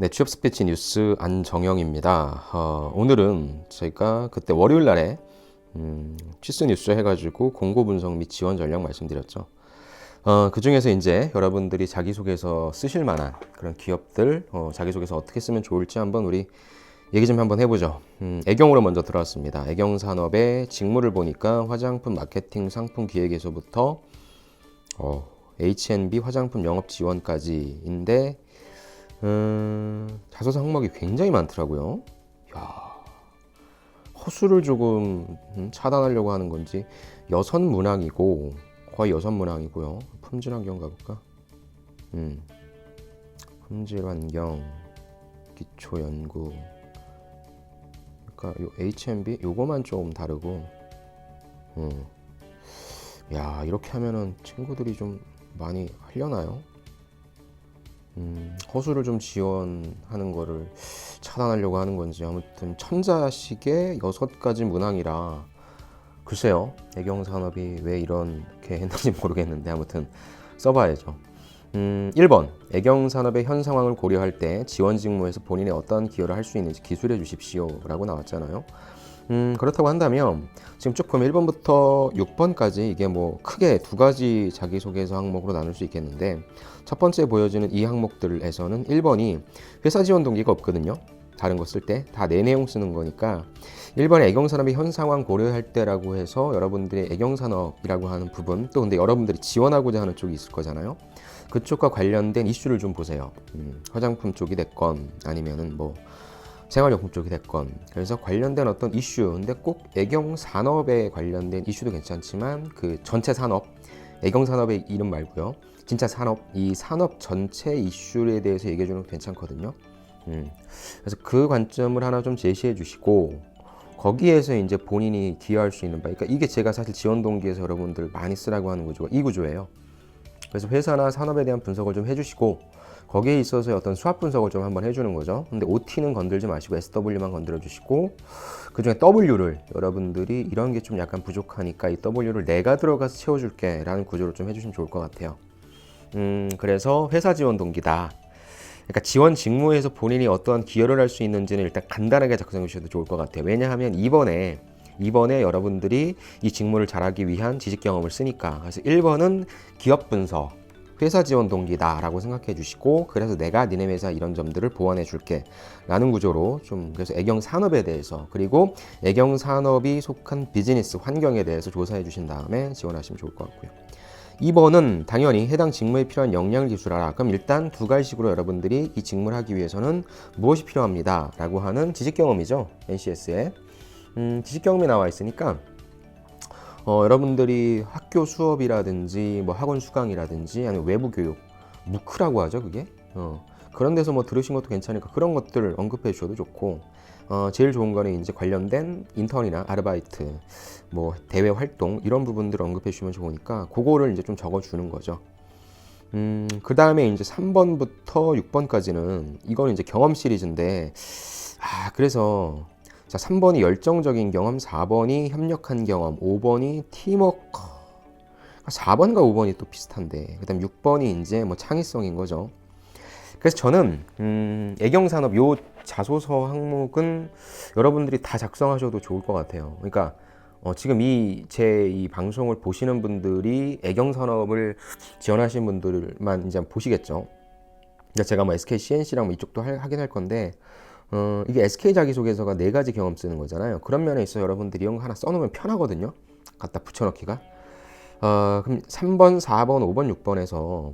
네, 취업 스피치 뉴스 안정영입니다. 오늘은 제가 그때 월요일 날에 취스 뉴스 해가지고 공고 분석 및 지원 전략 말씀드렸죠. 그 중에서 이제 여러분들이 자기소개서 쓰실 만한 그런 기업들 자기소개서 어떻게 쓰면 좋을지 한번 우리 얘기 좀 한번 해보죠. 애경으로 먼저 들어왔습니다. 애경산업의 직무를 보니까 화장품 마케팅 상품 기획에서부터 H&B 화장품 영업 지원까지인데 자소서 항목이 굉장히 많더라고요. 야, 허수를 조금 차단하려고 하는 건지 여섯 문항이고 거의 여섯 문항이고요. 품질 환경 가볼까? 품질 환경 기초 연구. 그러니까 요 H&B 요거만 좀 다르고. 야, 이렇게 하면은 친구들이 좀 많이 하려나요? 허수를 좀 지원하는 거를 차단하려고 하는 건지 아무튼 천자식의 6가지 문항이라 글쎄요, 애경산업이 왜 이렇게 했는지 모르겠는데 아무튼 써봐야죠. 1번 애경산업의 현 상황을 고려할 때 지원 직무에서 본인이 어떠한 기여를 할 수 있는지 기술해 주십시오 라고 나왔잖아요. 그렇다고 한다면 지금 쭉 보면 1번부터 6번까지 이게 뭐 크게 두 가지 자기소개서 항목으로 나눌 수 있겠는데, 첫 번째 보여지는 이 항목들에서는 1번이 회사 지원 동기가 없거든요. 다른 거 쓸 때 다 내 내용 쓰는 거니까 1번에 애경산업의 현 상황 고려할 때라고 해서 여러분들이 애경산업이라고 하는 부분, 또 근데 여러분들이 지원하고자 하는 쪽이 있을 거잖아요. 그쪽과 관련된 이슈를 좀 보세요. 화장품 쪽이 됐건 아니면은 뭐 생활용품 쪽이 됐건, 그래서 관련된 어떤 이슈, 근데 꼭 애경산업에 관련된 이슈도 괜찮지만 그 전체 산업, 애경산업의 이름 말고요, 진짜 산업, 이 산업 전체 이슈에 대해서 얘기해 주는 거 괜찮거든요. 그래서 그 관점을 하나 좀 제시해 주시고, 거기에서 이제 본인이 기여할 수 있는 바, 그러니까 이게 제가 사실 지원 동기에서 여러분들 많이 쓰라고 하는 구조가 이 구조예요. 그래서 회사나 산업에 대한 분석을 좀 해주시고, 거기에 있어서 어떤 수학 분석을 좀 한번 해주는 거죠. 근데 OT는 건들지 마시고 SW만 건드려 주시고, 그 중에 W를 여러분들이 이런 게 좀 약간 부족하니까 이 W를 내가 들어가서 채워줄게 라는 구조를 좀 해주시면 좋을 것 같아요. 그래서 회사 지원 동기다. 그러니까 지원 직무에서 본인이 어떠한 기여를 할 수 있는지는 일단 간단하게 작성해 주셔도 좋을 것 같아요. 왜냐하면 이번에 여러분들이 이 직무를 잘하기 위한 지식 경험을 쓰니까. 그래서 1번은 기업 분석, 회사 지원 동기다 라고 생각해 주시고, 그래서 내가 니네 회사 이런 점들을 보완해 줄게 라는 구조로 좀, 그래서 애경 산업에 대해서, 그리고 애경 산업이 속한 비즈니스 환경에 대해서 조사해 주신 다음에 지원하시면 좋을 것 같고요. 2번은 당연히 해당 직무에 필요한 역량을 기술하라. 그럼 일단 두 가지식으로 여러분들이 이 직무를 하기 위해서는 무엇이 필요합니다 라고 하는 지식 경험이죠. NCS에 지식 경험이 나와 있으니까 여러분들이 학교 수업이라든지 뭐 학원 수강이라든지 아니면 외부 교육, 무크라고 하죠 그게. 그런 데서 뭐 들으신 것도 괜찮으니까 그런 것들 언급해 주셔도 좋고, 제일 좋은 거는 이제 관련된 인턴이나 아르바이트, 뭐 대외 활동 이런 부분들을 언급해 주시면 좋으니까 그거를 이제 좀 적어 주는 거죠. 그 다음에 이제 3번부터 6번까지는 이거는 이제 경험 시리즈인데, 그래서 자, 3번이 열정적인 경험, 4번이 협력한 경험, 5번이 팀워크. 4번과 5번이 또 비슷한데, 그 다음 6번이 이제 뭐 창의성인 거죠. 그래서 저는 애경산업 요 자소서 항목은 여러분들이 다 작성하셔도 좋을 것 같아요. 그러니까 지금 이 방송을 보시는 분들이 애경산업을 지원하시는 분들만 이제 보시겠죠. 그러니까 제가 뭐 SK CNC랑 뭐 이쪽도 하긴 할 건데, 이게 SK 자기소개서가 4가지 경험 쓰는 거잖아요. 그런 면에 있어 여러분들이 이런 거 하나 써놓으면 편하거든요. 갖다 붙여넣기가. 그럼 3번, 4번, 5번, 6번에서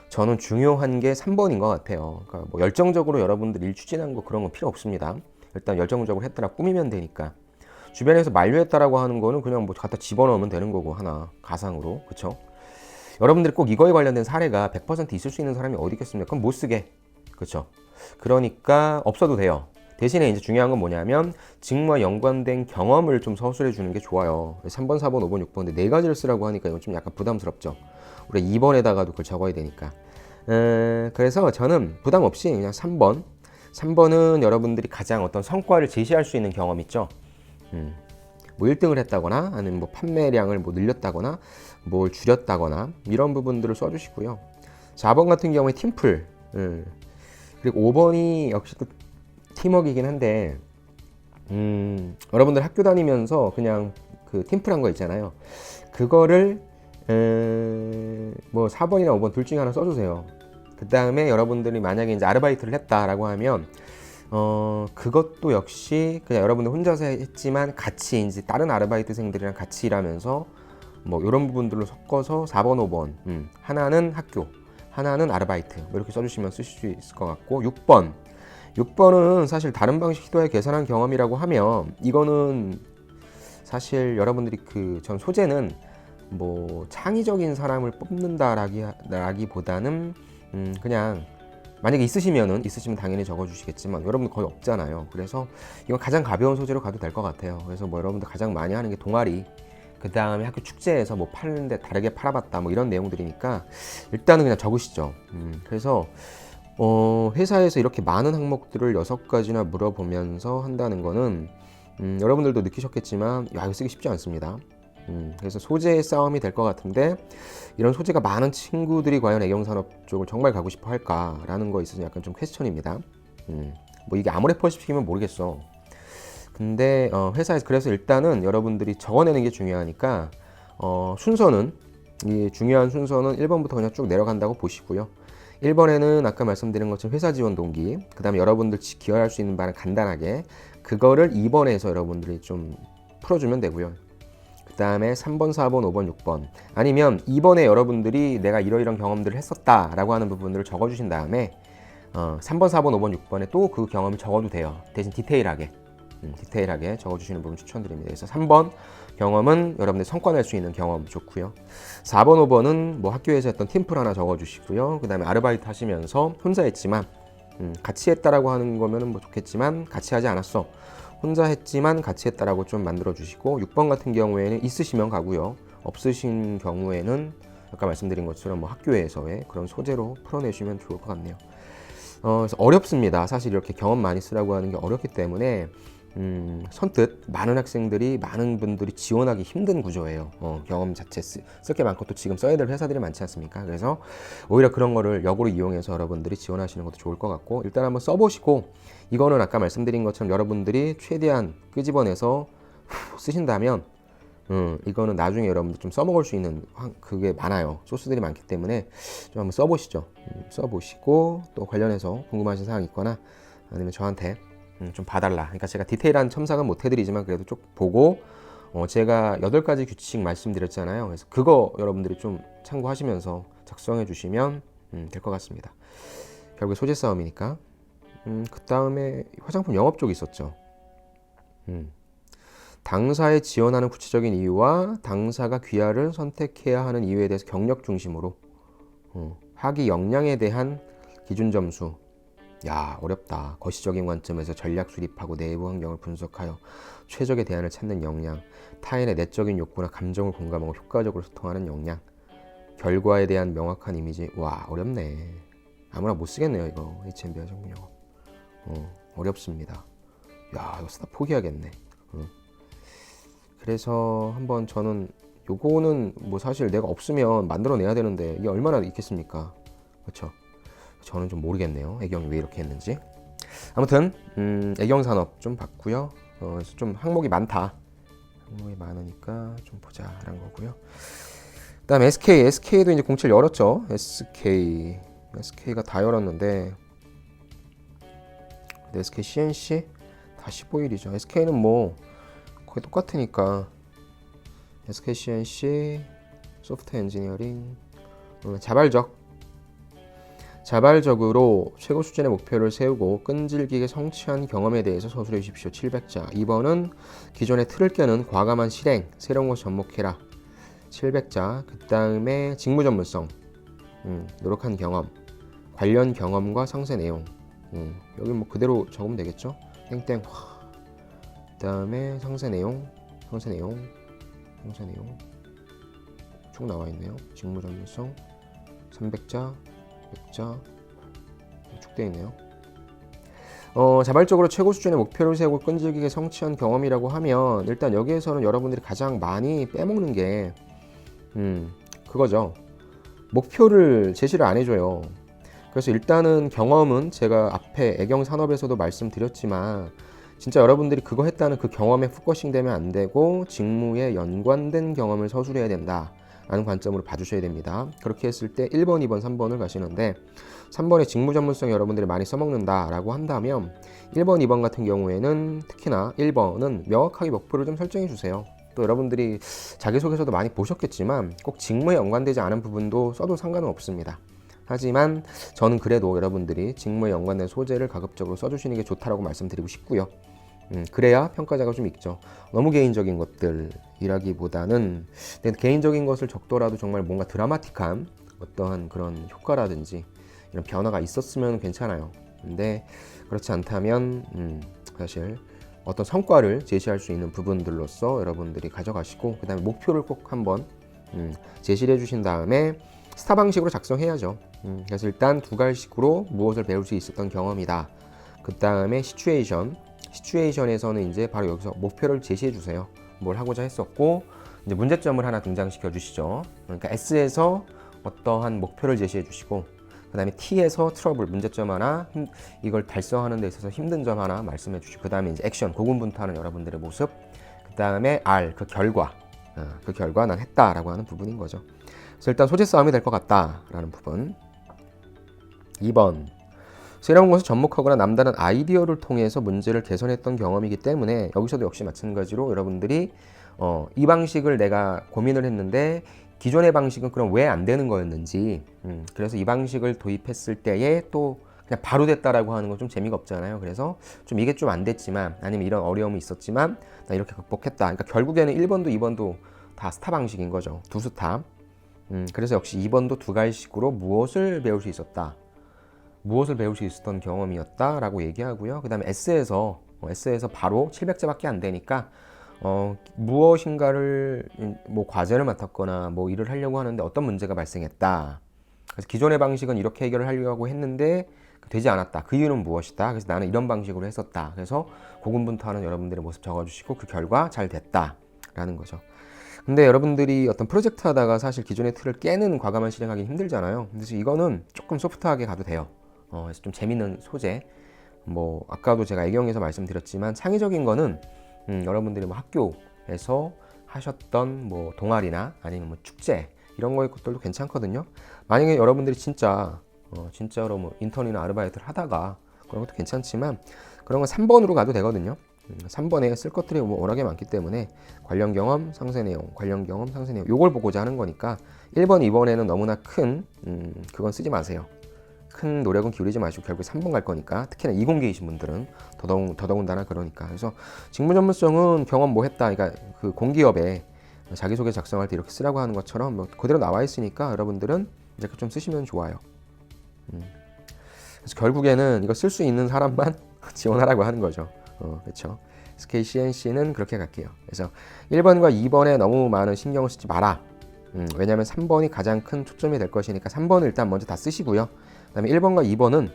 저는 중요한 게 3번인 것 같아요. 그러니까 뭐 열정적으로 여러분들 일 추진한 거 그런 거 필요 없습니다. 일단 열정적으로 했더라 꾸미면 되니까. 주변에서 만류했다라고 하는 거는 그냥 뭐 갖다 집어넣으면 되는 거고, 하나 가상으로. 그쵸? 여러분들이 꼭 이거에 관련된 사례가 100% 있을 수 있는 사람이 어디 있겠습니까? 그럼 못 쓰게. 그쵸? 그러니까 없어도 돼요. 대신에 이제 중요한 건 뭐냐면 직무와 연관된 경험을 좀 서술해 주는 게 좋아요. 3번, 4번, 5번, 6번 근데 4가지를 쓰라고 하니까 이건 좀 약간 부담스럽죠. 우리 2번에다가도 그걸 적어야 되니까. 그래서 저는 부담 없이 그냥 3번은 여러분들이 가장 어떤 성과를 제시할 수 있는 경험 있죠. 뭐 1등을 했다거나 아니면 뭐 판매량을 뭐 늘렸다거나 뭘 줄였다거나 이런 부분들을 써주시고요. 4번 같은 경우에 팀플, 그리고 5번이 역시 또 팀워크이긴 한데 여러분들 학교 다니면서 그냥 그 팀플한 거 있잖아요. 그거를 뭐 4번이나 5번 둘 중에 하나 써주세요. 그 다음에 여러분들이 만약에 이제 아르바이트를 했다라고 하면 그것도 역시 그냥 여러분들 혼자서 했지만 같이 이제 다른 아르바이트생들이랑 같이 일하면서 뭐 이런 부분들로 섞어서 4번, 5번 하나는 학교, 하나는 아르바이트 뭐 이렇게 써주시면 쓰실 수 있을 것 같고 6번은 사실 다른 방식 시도에 계산한 경험이라고 하면 이거는 사실 여러분들이 전 소재는 뭐 창의적인 사람을 뽑는다라기보다는 그냥 만약에 있으시면 당연히 적어주시겠지만 여러분들 거의 없잖아요. 그래서 이건 가장 가벼운 소재로 가도 될 것 같아요. 그래서 뭐 여러분들 가장 많이 하는 게 동아리, 그 다음에 학교 축제에서 뭐 파는데 다르게 팔아봤다 뭐 이런 내용들이니까 일단은 그냥 적으시죠. 그래서 회사에서 이렇게 많은 항목들을 6가지나 물어보면서 한다는 거는 여러분들도 느끼셨겠지만 야 이거 쓰기 쉽지 않습니다. 그래서 소재의 싸움이 될 것 같은데 이런 소재가 많은 친구들이 과연 애경산업 쪽을 정말 가고 싶어 할까라는 거에 있어서 약간 좀 퀘스천입니다. 뭐 이게 아무리 퍼시픽이면 모르겠어. 근데 회사에서 그래서 일단은 여러분들이 적어내는 게 중요하니까 순서는 이 중요한 순서는 1번부터 그냥 쭉 내려간다고 보시고요. 1번에는 아까 말씀드린 것처럼 회사 지원 동기, 그 다음에 여러분들 기여할 수 있는 바는 간단하게 그거를 2번에서 여러분들이 좀 풀어주면 되고요. 그 다음에 3번, 4번, 5번, 6번 아니면 2번에 여러분들이 내가 이러이런 경험들을 했었다 라고 하는 부분들을 적어주신 다음에 3번, 4번, 5번, 6번에 또 그 경험을 적어도 돼요. 대신 디테일하게 적어주시는 부분 추천드립니다. 그래서 3번 경험은 여러분들 성과 낼 수 있는 경험 좋고요. 4번, 5번은 뭐 학교에서 했던 팀플 하나 적어주시고요. 그 다음에 아르바이트 하시면서 혼자 했지만 같이 했다라고 하는 거면은 뭐 좋겠지만 같이 하지 않았어. 혼자 했지만 같이 했다라고 좀 만들어 주시고 6번 같은 경우에는 있으시면 가고요. 없으신 경우에는 아까 말씀드린 것처럼 뭐 학교에서의 그런 소재로 풀어내시면 좋을 것 같네요. 그래서 어렵습니다. 사실 이렇게 경험 많이 쓰라고 하는 게 어렵기 때문에 선뜻 많은 분들이 지원하기 힘든 구조예요. 경험 자체 쓸 게 많고 또 지금 써야 될 회사들이 많지 않습니까? 그래서 오히려 그런 거를 역으로 이용해서 여러분들이 지원하시는 것도 좋을 것 같고 일단 한번 써보시고 이거는 아까 말씀드린 것처럼 여러분들이 최대한 끄집어내서 쓰신다면 이거는 나중에 여러분들 좀 써먹을 수 있는 그게 많아요. 소스들이 많기 때문에 좀 한번 써보시죠. 써보시고 또 관련해서 궁금하신 사항 있거나 아니면 저한테 좀 봐달라. 그러니까 제가 디테일한 첨삭은 못 해드리지만 그래도 쭉 보고 제가 8가지 규칙 말씀드렸잖아요. 그래서 그거 여러분들이 좀 참고하시면서 작성해 주시면 될 것 같습니다. 결국 소재 싸움이니까. 그 다음에 화장품 영업 쪽이 있었죠. 당사에 지원하는 구체적인 이유와 당사가 귀하를 선택해야 하는 이유에 대해서 경력 중심으로 학위 역량에 대한 기준 점수. 야 어렵다. 거시적인 관점에서 전략 수립하고 내부 환경을 분석하여 최적의 대안을 찾는 역량, 타인의 내적인 욕구나 감정을 공감하고 효과적으로 소통하는 역량, 결과에 대한 명확한 이미지. 와 어렵네. 아무나 못 쓰겠네요 이거. H&B 화장품 영업 어렵습니다. 야 이거 쓰다 포기하겠네. 그래서 한번 저는 요거는 뭐 사실 내가 없으면 만들어내야 되는데 이게 얼마나 있겠습니까? 그렇죠? 저는 좀 모르겠네요. 애경이 왜 이렇게 했는지. 아무튼 애경산업 좀 봤고요. 그래서 좀 항목이 많다. 항목이 많으니까 좀 보자라는 거고요. 그다음에 SK도 이제 07 열었죠. SK가 다 열었는데 SK CNC 다 15일이죠. SK는 뭐 거의 똑같으니까 SK CNC 소프트 엔지니어링 자발적으로 최고 수준의 목표를 세우고 끈질기게 성취한 경험에 대해서 서술해 주십시오. 700자. 2번은 기존의 틀을 깨는 과감한 실행, 새로운 것 접목해라. 700자. 그 다음에 직무 전문성, 노력한 경험, 관련 경험과 상세 내용. 여기 뭐 그대로 적으면 되겠죠? 땡땡. 그 다음에 상세 내용 쭉 나와 있네요. 직무 전문성 300자. 100자 쭉 되어 있네요. 자발적으로 최고 수준의 목표를 세우고 끈질기게 성취한 경험이라고 하면 일단 여기에서는 여러분들이 가장 많이 빼먹는 게 그거죠. 목표를 제시를 안 해줘요. 그러니까 그래서 일단은 경험은 제가 앞에 애경산업에서도 말씀드렸지만 진짜 여러분들이 그거 했다는 그 경험에 포커싱 되면 안 되고 직무에 연관된 경험을 서술해야 된다 라는 관점으로 봐주셔야 됩니다. 그렇게 했을 때 1번, 2번, 3번을 가시는데 3번의 직무 전문성 여러분들이 많이 써먹는다 라고 한다면 1번, 2번 같은 경우에는 특히나 1번은 명확하게 목표를 좀 설정해 주세요. 또 여러분들이 자기소개서도 많이 보셨겠지만 꼭 직무에 연관되지 않은 부분도 써도 상관은 없습니다. 하지만 저는 그래도 여러분들이 직무에 연관된 소재를 가급적으로 써주시는 게 좋다라고 말씀드리고 싶고요. 그래야 평가자가 좀 있죠. 너무 개인적인 것들이라기보다는 개인적인 것을 적더라도 정말 뭔가 드라마틱한 어떠한 그런 효과라든지 이런 변화가 있었으면 괜찮아요. 근데 그렇지 않다면 사실 어떤 성과를 제시할 수 있는 부분들로서 여러분들이 가져가시고 그 다음에 목표를 꼭 한번 제시를 해주신 다음에 스타 방식으로 작성해야죠. 그래서 일단 두 가지식으로 무엇을 배울 수 있었던 경험이다. 그 다음에 시츄에이션에서는 이제 바로 여기서 목표를 제시해 주세요. 뭘 하고자 했었고 이제 문제점을 하나 등장시켜 주시죠. 그러니까 S에서 어떠한 목표를 제시해 주시고 그 다음에 T에서 트러블, 문제점 하나, 이걸 달성하는 데 있어서 힘든 점 하나 말씀해 주시고 그 다음에 이제 액션, 고군분투하는 여러분들의 모습, 그 다음에 R, 그 결과 난 했다라고 하는 부분인 거죠. 그래서 일단 소재 싸움이 될 것 같다라는 부분. 2번, 새로운 것을 접목하거나 남다른 아이디어를 통해서 문제를 개선했던 경험이기 때문에 여기서도 역시 마찬가지로 여러분들이 이 방식을 내가 고민을 했는데 기존의 방식은 그럼 왜 안 되는 거였는지, 그래서 이 방식을 도입했을 때에 또 그냥 바로 됐다라고 하는 건 좀 재미가 없잖아요. 그래서 좀 이게 좀 안 됐지만 아니면 이런 어려움이 있었지만 나 이렇게 극복했다. 그러니까 결국에는 1번도 2번도 다 스타 방식인 거죠. 두 스타. 그래서 역시 2번도 두 가지식으로 무엇을 배울 수 있었다. 무엇을 배울 수 있었던 경험이었다 라고 얘기하고요. 그 다음에 S에서 바로 700자밖에 안 되니까 무엇인가를 뭐 과제를 맡았거나 뭐 일을 하려고 하는데 어떤 문제가 발생했다. 그래서 기존의 방식은 이렇게 해결을 하려고 했는데 되지 않았다. 그 이유는 무엇이다. 그래서 나는 이런 방식으로 했었다. 그래서 고군분투하는 여러분들의 모습 적어주시고 그 결과 잘 됐다 라는 거죠. 근데 여러분들이 어떤 프로젝트 하다가 사실 기존의 틀을 깨는 과감한 실행하기 힘들잖아요. 그래서 이거는 조금 소프트하게 가도 돼요. 그래서 좀 재밌는 소재, 뭐 아까도 제가 애경에서 말씀드렸지만 창의적인 거는 여러분들이 뭐 학교에서 하셨던 뭐 동아리나 아니면 뭐 축제 이런 거의 것들도 괜찮거든요. 만약에 여러분들이 진짜로 뭐 인턴이나 아르바이트를 하다가 그런 것도 괜찮지만 그런 건 3번으로 가도 되거든요. 3번에 쓸 것들이 뭐 워낙에 많기 때문에 관련 경험, 상세 내용, 관련 경험, 상세 내용 요걸 보고자 하는 거니까 1번, 2번에는 너무나 큰 그건 쓰지 마세요. 큰 노력은 기울이지 마시고 결국 3번 갈 거니까, 특히나 이공계이신 분들은 더더군다나 그러니까. 그래서 직무 전문성은 경험 뭐 했다, 그러니까 그 공기업에 자기소개 작성할 때 이렇게 쓰라고 하는 것처럼 뭐 그대로 나와 있으니까 여러분들은 이렇게 좀 쓰시면 좋아요. 그래서 결국에는 이거 쓸 수 있는 사람만 지원하라고 하는 거죠. 그렇죠. SKCNC는 그렇게 갈게요. 그래서 1번과 2번에 너무 많은 신경을 쓰지 마라. 왜냐하면 3번이 가장 큰 초점이 될 것이니까 3번을 일단 먼저 다 쓰시고요. 그 다음에 1번과 2번은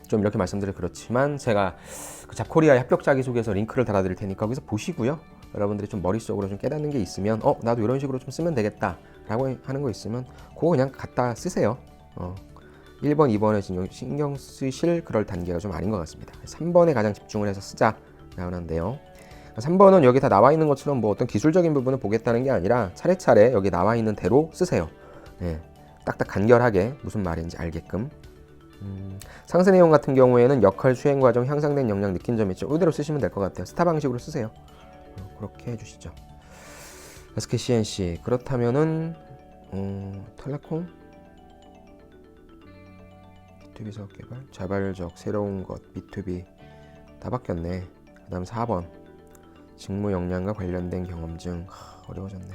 좀 이렇게 말씀드려 그렇지만 제가 그 잡코리아의 합격 자기소개서 링크를 달아드릴 테니까 거기서 보시고요. 여러분들이 좀 머릿속으로 좀 깨닫는 게 있으면 나도 이런 식으로 좀 쓰면 되겠다 라고 하는 거 있으면 그거 그냥 갖다 쓰세요. 1번, 2번에 신경 쓰실 그럴 단계가 좀 아닌 것 같습니다. 3번에 가장 집중을 해서 쓰자 라는데요. 3번은 여기 다 나와 있는 것처럼 뭐 어떤 기술적인 부분을 보겠다는 게 아니라 차례차례 여기 나와 있는 대로 쓰세요. 네, 딱딱 간결하게 무슨 말인지 알게끔. 상세 내용 같은 경우에는 역할 수행 과정, 향상된 역량, 느낀 점 있죠. 이대로 쓰시면 될 것 같아요. 스타 방식으로 쓰세요. 그렇게 해주시죠. SKCNC 그렇다면은 텔레콤, B2B 사업 개발, 자발적 새로운 것, B2B 다 바뀌었네. 그 다음 4번 직무 역량과 관련된 경험증. 어려워졌네.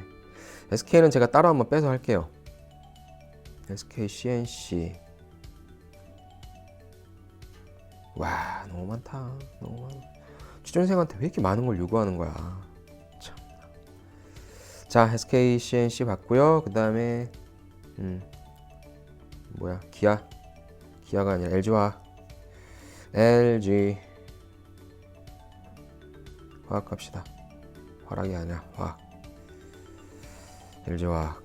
SK는 제가 따로 한번 빼서 할게요. SKCNC 와 너무 많다. 너무 많아. 취준생한테 왜 이렇게 많은 걸 요구하는 거야. 참. 자, SKCNC 봤고요. 그 다음에 기아가 아니라 LG화학. LG 화학 갑시다. 화학이 아니라 화학. LG화학.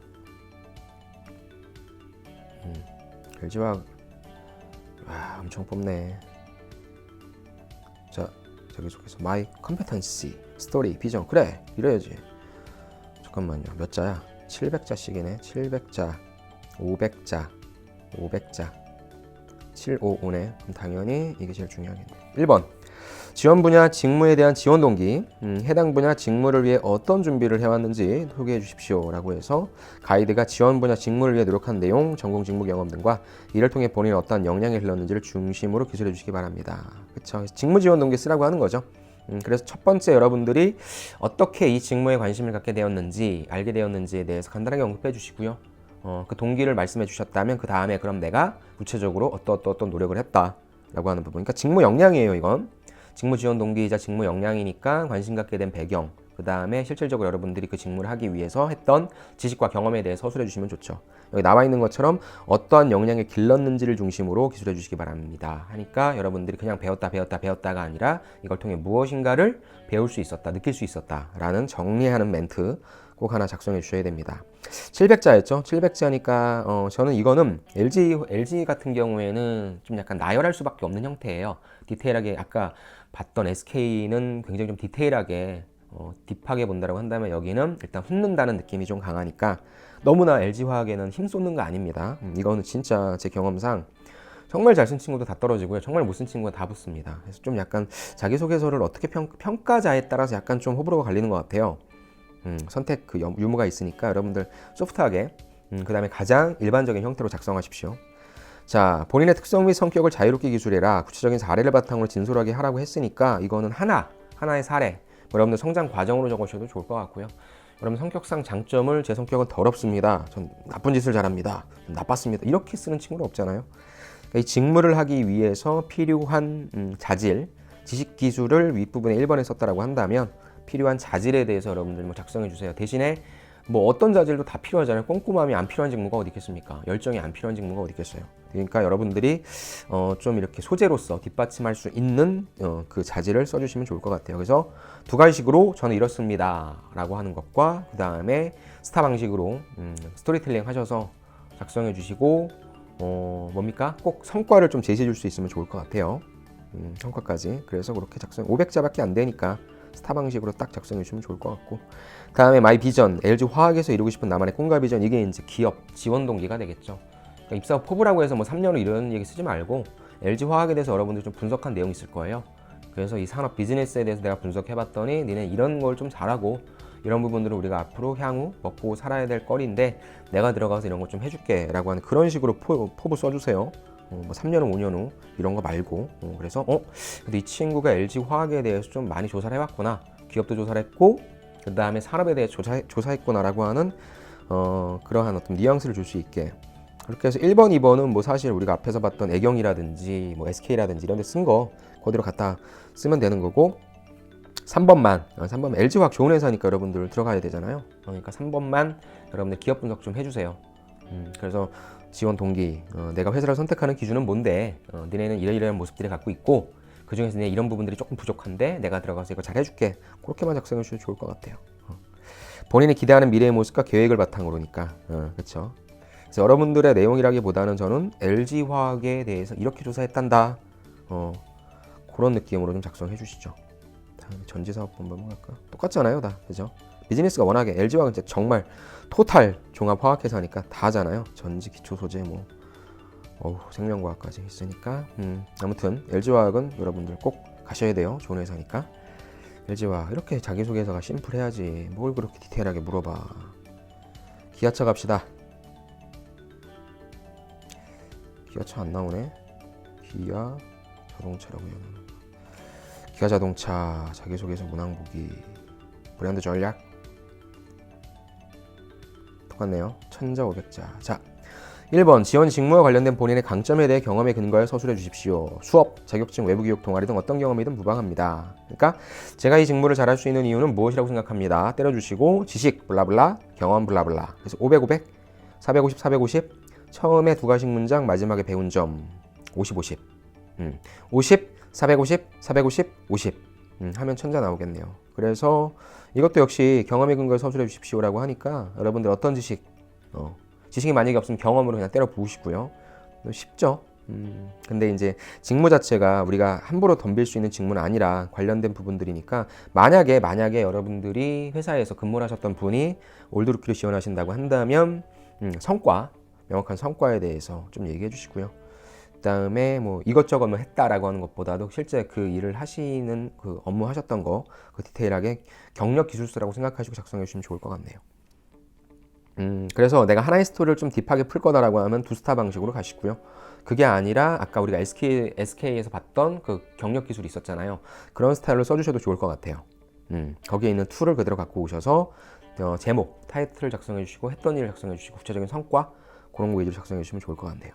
LG화학 엄청 뽑네. 자, 계속해서 my competency, story, 비전. 그래, 이래야지. 잠깐만요. 몇 자야? 700자씩이네. 700자, 500자, 500자, 755네. 그럼 당연히 이게 제일 중요하겠네. 1번. 지원 분야 직무에 대한 지원 동기, 해당 분야 직무를 위해 어떤 준비를 해왔는지 소개해 주십시오 라고 해서 가이드가 지원 분야 직무를 위해 노력한 내용, 전공 직무 경험 등과 이를 통해 본인이 어떤 역량이 흘렀는지를 중심으로 기술해 주시기 바랍니다. 그렇죠? 직무 지원 동기 쓰라고 하는 거죠. 그래서 첫 번째 여러분들이 어떻게 이 직무에 관심을 갖게 되었는지, 알게 되었는지에 대해서 간단하게 언급해 주시고요. 그 동기를 말씀해 주셨다면 그 다음에 그럼 내가 구체적으로 어떤 노력을 했다라고 하는 부분. 그러니까 직무 역량이에요, 이건. 직무 지원 동기이자 직무 역량이니까 관심 갖게 된 배경, 그 다음에 실질적으로 여러분들이 그 직무를 하기 위해서 했던 지식과 경험에 대해 서술해 주시면 좋죠. 여기 나와 있는 것처럼 어떠한 역량을 길렀는지를 중심으로 기술해 주시기 바랍니다. 하니까 여러분들이 그냥 배웠다가 아니라 이걸 통해 무엇인가를 배울 수 있었다, 느낄 수 있었다 라는 정리하는 멘트 꼭 하나 작성해 주셔야 됩니다. 700자였죠. 700자니까 저는 이거는 LG 같은 경우에는 좀 약간 나열할 수밖에 없는 형태예요. 디테일하게 아까 봤던 SK는 굉장히 좀 디테일하게 딥하게 본다고 한다면 여기는 일단 훑는다는 느낌이 좀 강하니까 너무나 LG화학에는 힘 쏟는 거 아닙니다. 이거는 진짜 제 경험상 정말 잘 쓴 친구도 다 떨어지고요. 정말 못 쓴 친구가 다 붙습니다. 그래서 좀 약간 자기소개서를 어떻게 평가자에 따라서 약간 좀 호불호가 갈리는 것 같아요. 선택 그 유무가 있으니까 여러분들 소프트하게 그 다음에 가장 일반적인 형태로 작성하십시오. 자, 본인의 특성 및 성격을 자유롭게 기술해라. 구체적인 사례를 바탕으로 진솔하게 하라고 했으니까 이거는 하나의 사례. 여러분들 성장 과정으로 적으셔도 좋을 것 같고요. 여러분 성격상 장점을 제 성격은 더럽습니다. 전 나쁜 짓을 잘합니다. 나빴습니다. 이렇게 쓰는 친구는 없잖아요. 그러니까 이 직무를 하기 위해서 필요한 자질, 지식 기술을 윗부분에 1번에 썼다라고 한다면 필요한 자질에 대해서 여러분들 작성해 주세요. 대신에 어떤 자질도 다 필요하잖아요. 꼼꼼함이 안 필요한 직무가 어디 있겠습니까? 열정이 안 필요한 직무가 어디 있겠어요? 그러니까 여러분들이 좀 이렇게 소재로서 뒷받침할 수 있는 그 자질을 써주시면 좋을 것 같아요. 그래서 두 가지식으로 저는 이렇습니다 라고 하는 것과 그 다음에 스타 방식으로 스토리텔링 하셔서 작성해 주시고 뭡니까? 꼭 성과를 좀 제시해 줄 수 있으면 좋을 것 같아요. 성과까지. 그래서 그렇게 500자밖에 안 되니까 스타 방식으로 딱 작성해 주시면 좋을 것 같고, 다음에 마이 비전, LG 화학에서 이루고 싶은 나만의 꿈과 비전, 이게 이제 기업 지원 동기가 되겠죠. 그러니까 입사 포부라고 해서 3년 후 이런 얘기 쓰지 말고 LG 화학에 대해서 여러분들 좀 분석한 내용이 있을 거예요. 그래서 이 산업 비즈니스에 대해서 내가 분석해봤더니 니네 이런 걸 좀 잘하고 이런 부분들을 우리가 앞으로 향후 먹고 살아야 될 거리인데 내가 들어가서 이런 거 좀 해줄게 라고 하는 그런 식으로 포부 써주세요. 3년 후, 5년 후 이런 거 말고. 그래서 근데 이 친구가 LG 화학에 대해서 좀 많이 조사를 해봤구나. 기업도 조사를 했고 그 다음에 산업에 대해 조사했구나 라고 하는 그러한 어떤 뉘앙스를 줄 수 있게. 그렇게 해서 1번, 2번은 사실 우리가 앞에서 봤던 애경이라든지 SK라든지 이런 데 쓴 거 그대로 갖다 쓰면 되는 거고, 3번만 LG 화학 좋은 회사니까 여러분들 들어가야 되잖아요. 그러니까 3번만 여러분들 기업 분석 좀 해주세요. 그래서 지원 동기, 내가 회사를 선택하는 기준은 뭔데, 너네는 이러이러한 모습들을 갖고 있고 그 중에서 내 이런 부분들이 조금 부족한데 내가 들어가서 이거 잘 해줄게. 그렇게만 작성해 주셔도 좋을 것 같아요. 본인이 기대하는 미래의 모습과 계획을 바탕으로니까. 그렇죠. 그래서 여러분들의 내용이라기보다는 저는 LG 화학에 대해서 이렇게 조사했단다. 그런 느낌으로 좀 작성해 주시죠. 다음에 전지사업본부 한번 갈까? 똑같잖아요, 다. 그죠? 비즈니스가 워낙에 LG 화학은 진짜 정말 토탈 종합 화학회사니까 다 하잖아요. 전지, 기초 소재, 생명과학까지 있으니까. 아무튼 LG 화학은 여러분들 꼭 가셔야 돼요. 좋은 회사니까. LG 화학 이렇게 자기소개서가 심플해야지. 뭘 그렇게 디테일하게 물어봐. 기아차 갑시다. 기아차 안 나오네. 기아 자동차라고 해야 하나. 기아 자동차 자기소개서 문항 보기. 브랜드 전략 똑같네요. 1000자 500자. 자, 1번 지원 직무와 관련된 본인의 강점에 대해 경험에 근거해 서술해 주십시오. 수업, 자격증, 외부 교육, 동아리 등 어떤 경험이든 무방합니다. 그러니까 제가 이 직무를 잘할 수 있는 이유는 무엇이라고 생각합니다. 때려주시고 지식 블라블라, 경험 블라블라. 그래서 500, 500, 450, 450. 처음에 두 가지 문장, 마지막에 배운 점 50, 50. 50, 450, 450, 50. 하면 1000자 나오겠네요. 그래서 이것도 역시 경험에 근거해 서술해 주십시오라고 하니까 여러분들 어떤 지식, 지식이 만약에 없으면 경험으로 그냥 때려 부으시고요. 쉽죠? 근데 이제 직무 자체가 우리가 함부로 덤빌 수 있는 직무는 아니라 관련된 부분들이니까 만약에 여러분들이 회사에서 근무를 하셨던 분이 올드루키를 지원하신다고 한다면 성과, 명확한 성과에 대해서 좀 얘기해 주시고요. 그다음에 뭐 이것저것 뭐 했다라고 하는 것보다도 실제 그 일을 하시는 그 업무 하셨던 거 그 디테일하게 경력 기술서라고 생각하시고 작성해 주시면 좋을 것 같네요. 그래서 내가 하나의 스토리를 좀 딥하게 풀 거다라고 하면 두 스타 방식으로 가시고요. 그게 아니라 아까 우리가 SK에서 봤던 그 경력 기술이 있었잖아요. 그런 스타일로 써주셔도 좋을 것 같아요. 거기에 있는 툴을 그대로 갖고 오셔서 제목, 타이틀을 작성해 주시고 했던 일을 작성해 주시고 구체적인 성과 그런 거 위주로 작성해 주시면 좋을 것 같네요.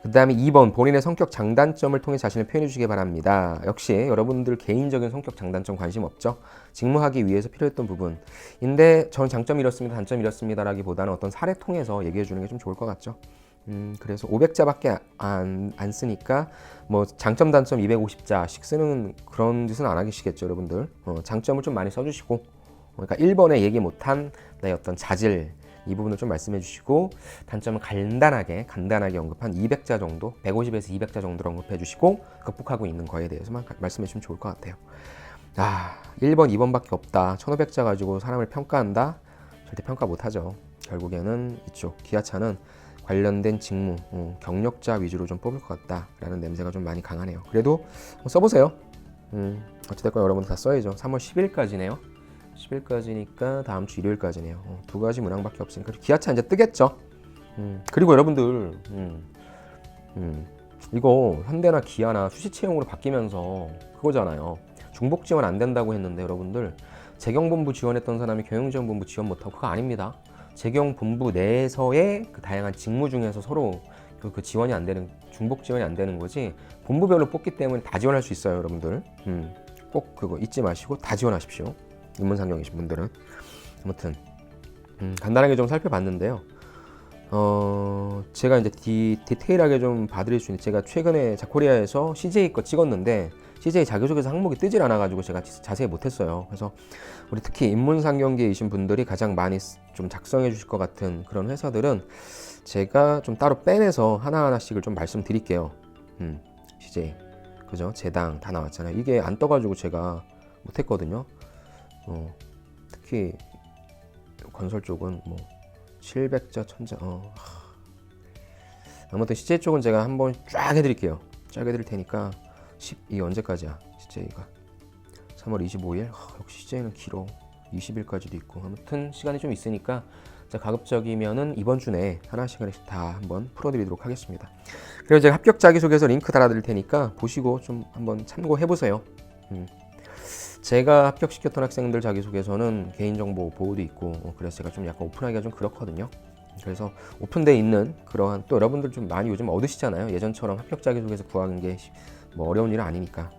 그 다음에 2번 본인의 성격 장단점을 통해 자신을 표현해 주시기 바랍니다. 역시 여러분들 개인적인 성격 장단점 관심 없죠? 직무하기 위해서 필요했던 부분인데 저는 장점이 이렇습니다, 단점이 이렇습니다 라기보다는 어떤 사례 통해서 얘기해 주는 게 좀 좋을 것 같죠? 그래서 500자밖에 안 쓰니까 뭐 장점 단점 250자씩 쓰는 그런 짓은 안 하시겠죠 여러분들. 장점을 좀 많이 써주시고 그러니까 1번에 얘기 못한 나의 어떤 자질 이 부분을 좀 말씀해 주시고 단점을 간단하게 언급한 200자 정도 150에서 200자 정도로 언급해 주시고 극복하고 있는 거에 대해서만 말씀해 주시면 좋을 것 같아요. 1번 2번밖에 없다 1500자 가지고 사람을 평가한다 절대 평가 못하죠. 결국에는 이쪽 기아차는 관련된 직무, 경력자 위주로 좀 뽑을 것 같다라는 냄새가 좀 많이 강하네요. 그래도 써보세요. 어찌됐건 여러분들 다 써야죠. 3월 10일까지네요. 10일까지니까 다음 주 일요일까지네요. 두 가지 문항밖에 없으니까 기아차 이제 뜨겠죠. 그리고 여러분들 이거 현대나 기아나 수시 채용으로 바뀌면서 그거잖아요. 중복 지원 안 된다고 했는데 여러분들 재경본부 지원했던 사람이 경영지원본부 지원 못하고 그거 아닙니다. 재경본부 내에서의 그 다양한 직무 중에서 서로 그 지원이 안 되는 중복 지원이 안 되는 거지 본부별로 뽑기 때문에 다 지원할 수 있어요 여러분들. 꼭 그거 잊지 마시고 다 지원하십시오. 인문상경이신 분들은. 아무튼 간단하게 좀 살펴봤는데요. 제가 이제 디테일하게 좀 봐드릴 수 있는 제가 최근에 자코리아에서 CJ 거 찍었는데 CJ 자기소개서 항목이 뜨질 않아가지고 제가 자세히 못했어요. 그래서 우리 특히 인문상경계이신 분들이 가장 많이 좀 작성해 주실 것 같은 그런 회사들은 제가 좀 따로 빼내서 하나하나씩을 좀 말씀드릴게요. CJ 그죠? 재당 다 나왔잖아요. 이게 안 떠가지고 제가 못했거든요. 특히 건설 쪽은 뭐 700자 1000자 아무튼 CJ 쪽은 제가 한번 쫙 해드릴게요. 쫙 해드릴 테니까 이게 언제까지야 CJ가 3월 25일 역시 CJ는 길어 20일까지도 있고 아무튼 시간이 좀 있으니까 가급적이면은 이번 주 내에 하나씩 다 한번 풀어드리도록 하겠습니다. 그리고 제가 합격 자기소개서 링크 달아드릴 테니까 보시고 좀 한번 참고해보세요. 제가 합격시켰던 학생들 자기소개서는 개인정보 보호도 있고 그래서 제가 좀 약간 오픈하기가 좀 그렇거든요. 그래서 오픈되어 있는 그러한 또 여러분들 좀 많이 요즘 얻으시잖아요. 예전처럼 합격 자기소개서 구하는 게 뭐 어려운 일은 아니니까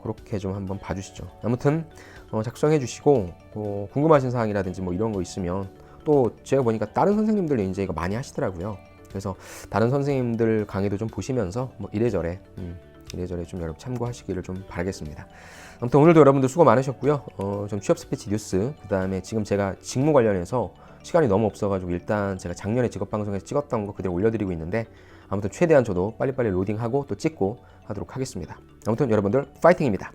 그렇게 좀 한번 봐주시죠. 아무튼 작성해 주시고 궁금하신 사항이라든지 뭐 이런 거 있으면 또 제가 보니까 다른 선생님들 이제 이거 많이 하시더라고요. 그래서 다른 선생님들 강의도 좀 보시면서 뭐 이래저래 좀 여러분 참고하시기를 좀 바라겠습니다. 아무튼 오늘도 여러분들 수고 많으셨고요. 좀 취업 스피치 뉴스 그 다음에 지금 제가 직무 관련해서 시간이 너무 없어가지고 일단 제가 작년에 직업방송에서 찍었던 거 그대로 올려드리고 있는데 아무튼 최대한 저도 빨리빨리 로딩하고 또 찍고 하도록 하겠습니다. 아무튼 여러분들 파이팅입니다.